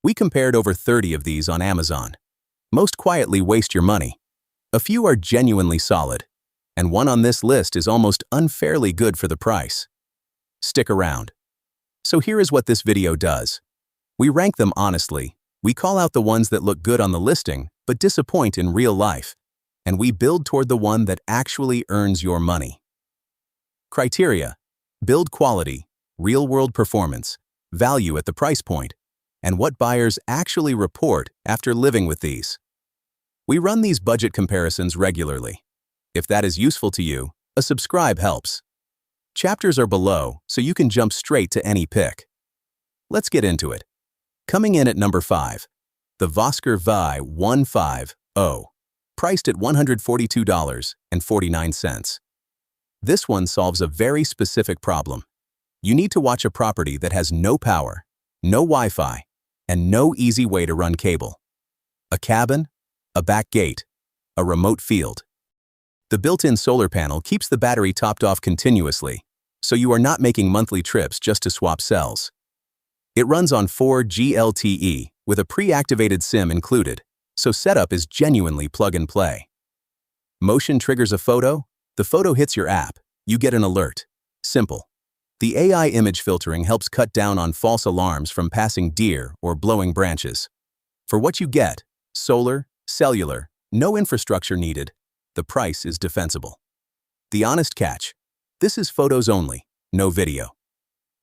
We compared over 30 of these on Amazon. Most quietly waste your money. A few are genuinely solid, and one on this list is almost unfairly good for the price. Stick around. So here is what this video does. We rank them honestly. We call out the ones that look good on the listing, but disappoint in real life. And we build toward the one that actually earns your money. Criteria: build quality, real-world performance, value at the price point, and what buyers actually report after living with these. We run these budget comparisons regularly. If that is useful to you, a subscribe helps. Chapters are below, so you can jump straight to any pick. Let's get into it. Coming in at number 5, the Voscar Vi 150, priced at $142.49. This one solves a very specific problem. You need to watch a property that has no power, no Wi-Fi, and no easy way to run cable. A cabin, a back gate, a remote field. The built-in solar panel keeps the battery topped off continuously, so you are not making monthly trips just to swap cells. It runs on 4G LTE with a pre-activated SIM included, so setup is genuinely plug-and-play. Motion triggers a photo, the photo hits your app, you get an alert. Simple. The AI image filtering helps cut down on false alarms from passing deer or blowing branches. For what you get, solar, cellular, no infrastructure needed, the price is defensible. The honest catch: this is photos only, no video.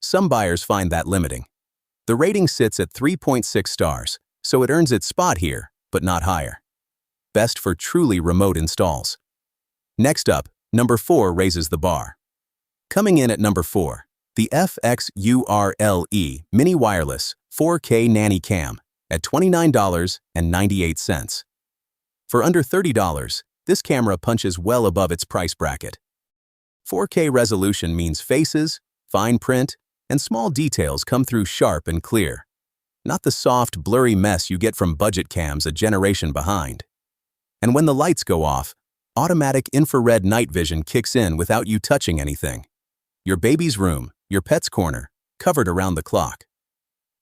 Some buyers find that limiting. The rating sits at 3.6 stars, so it earns its spot here, but not higher. Best for truly remote installs. Next up, number 4 raises the bar. Coming in at number 4, the FXURLE Mini Wireless 4K Nanny Cam at $29.98. For under $30, this camera punches well above its price bracket. 4K resolution means faces, fine print, and small details come through sharp and clear. Not the soft, blurry mess you get from budget cams a generation behind. And when the lights go off, automatic infrared night vision kicks in without you touching anything. Your baby's room, your pet's corner, covered around the clock.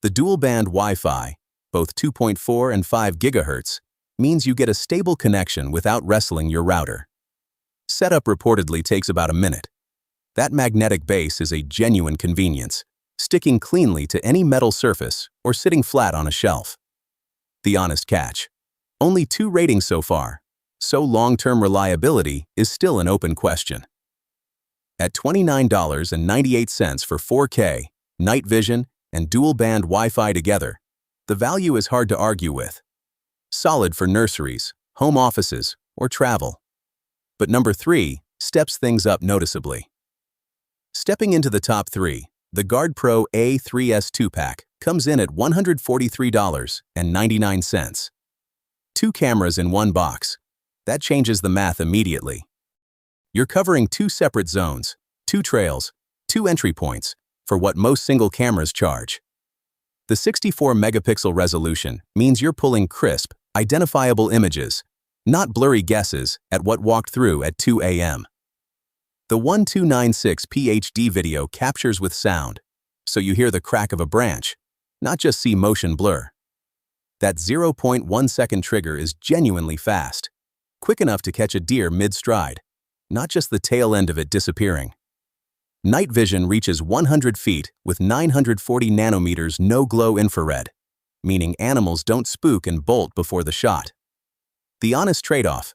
The dual-band Wi-Fi, both 2.4 and 5 GHz, means you get a stable connection without wrestling your router. Setup reportedly takes about a minute. That magnetic base is a genuine convenience, sticking cleanly to any metal surface or sitting flat on a shelf. The honest catch: only 2 ratings so far, so long-term reliability is still an open question. At $29.98 for 4K, night vision, and dual-band Wi-Fi together, the value is hard to argue with. Solid for nurseries, home offices, or travel. But number 3 steps things up noticeably. Stepping into the top 3, the GuardPro A3S 2-pack comes in at $143.99. 2 cameras in one box. That changes the math immediately. You're covering 2 separate zones, 2 trails, 2 entry points, for what most single cameras charge. The 64-megapixel resolution means you're pulling crisp, identifiable images, not blurry guesses at what walked through at 2 a.m. The 1296p HD video captures with sound, so you hear the crack of a branch, not just see motion blur. That 0.1 second trigger is genuinely fast, quick enough to catch a deer mid-stride, not just the tail end of it disappearing. Night vision reaches 100 feet with 940 nanometers no-glow infrared, meaning animals don't spook and bolt before the shot. The honest trade-off: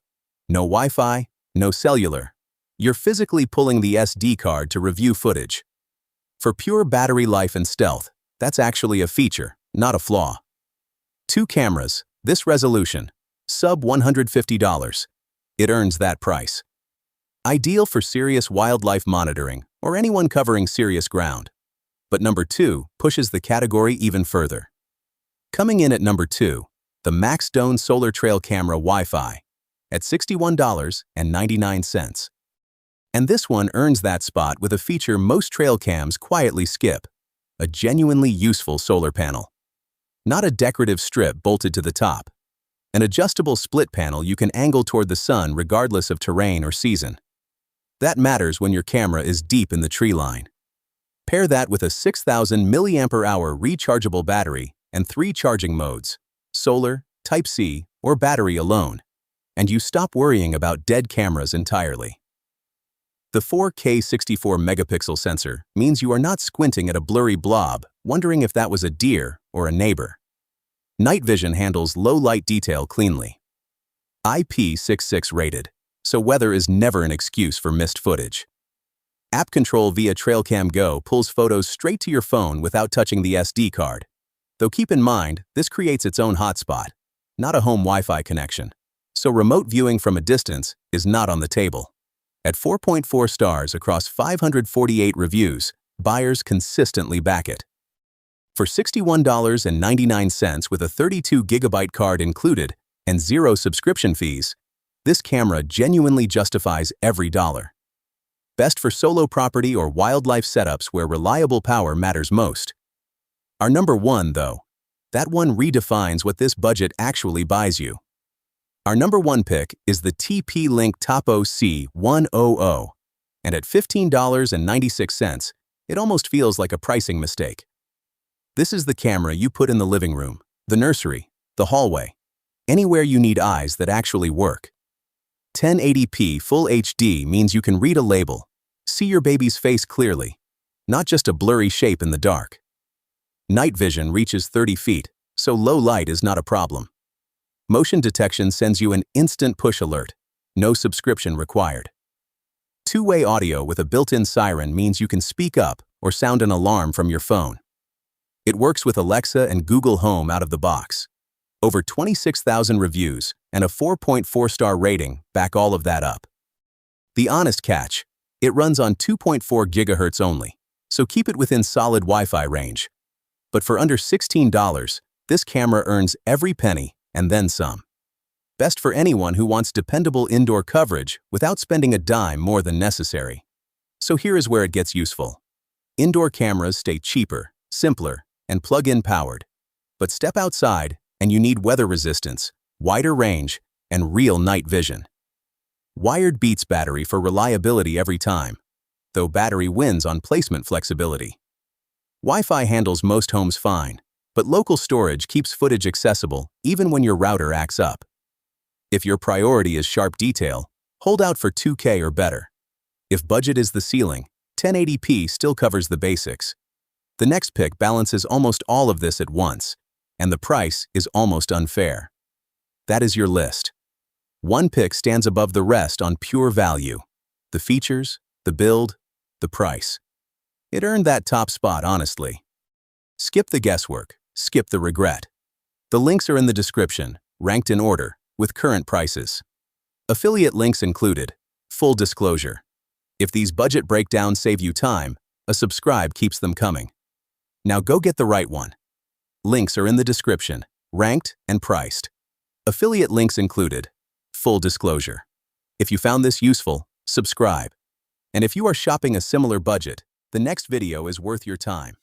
no Wi-Fi, no cellular. You're physically pulling the SD card to review footage. For pure battery life and stealth, that's actually a feature, not a flaw. 2 cameras, this resolution, sub $150. It earns that price. Ideal for serious wildlife monitoring or anyone covering serious ground. But number 2 pushes the category even further. Coming in at number 2, the Maxdome Solar Trail Camera Wi-Fi at $61.99. And this one earns that spot with a feature most trail cams quietly skip: a genuinely useful solar panel. Not a decorative strip bolted to the top. An adjustable split panel you can angle toward the sun regardless of terrain or season. That matters when your camera is deep in the tree line. Pair that with a 6,000 mAh rechargeable battery, and 3 charging modes: solar, Type-C, or battery alone. And you stop worrying about dead cameras entirely. The 4K 64-megapixel sensor means you are not squinting at a blurry blob, wondering if that was a deer or a neighbor. Night vision handles low-light detail cleanly. IP66 rated, so weather is never an excuse for missed footage. App control via TrailCam Go pulls photos straight to your phone without touching the SD card. Though keep in mind, this creates its own hotspot, not a home Wi-Fi connection. So remote viewing from a distance is not on the table. At 4.4 stars across 548 reviews, buyers consistently back it. For $61.99 with a 32GB card included and 0 subscription fees, this camera genuinely justifies every dollar. Best for solo property or wildlife setups where reliable power matters most. Our number one, though, that one redefines what this budget actually buys you. Our number one pick is the TP-Link Tapo C100, and at $15.96, it almost feels like a pricing mistake. This is the camera you put in the living room, the nursery, the hallway, anywhere you need eyes that actually work. 1080p Full HD means you can read a label, see your baby's face clearly, not just a blurry shape in the dark. Night vision reaches 30 feet, so low light is not a problem. Motion detection sends you an instant push alert, no subscription required. Two-way audio with a built-in siren means you can speak up or sound an alarm from your phone. It works with Alexa and Google Home out of the box. Over 26,000 reviews and a 4.4-star rating back all of that up. The honest catch, it runs on 2.4 GHz only, so keep it within solid Wi-Fi range. But for under $16, this camera earns every penny and then some. Best for anyone who wants dependable indoor coverage without spending a dime more than necessary. So here is where it gets useful. Indoor cameras stay cheaper, simpler, and plug-in powered. But step outside and you need weather resistance, wider range, and real night vision. Wired beats battery for reliability every time, though battery wins on placement flexibility. Wi-Fi handles most homes fine, but local storage keeps footage accessible even when your router acts up. If your priority is sharp detail, hold out for 2K or better. If budget is the ceiling, 1080p still covers the basics. The next pick balances almost all of this at once, and the price is almost unfair. That is your list. One pick stands above the rest on pure value. The features, the build, the price. It earned that top spot, honestly. Skip the guesswork, skip the regret. The links are in the description, ranked in order, with current prices. Affiliate links included. Full disclosure. If these budget breakdowns save you time, a subscribe keeps them coming. Now go get the right one. Links are in the description, ranked and priced. Affiliate links included. Full disclosure. If you found this useful, subscribe. And if you are shopping a similar budget, the next video is worth your time.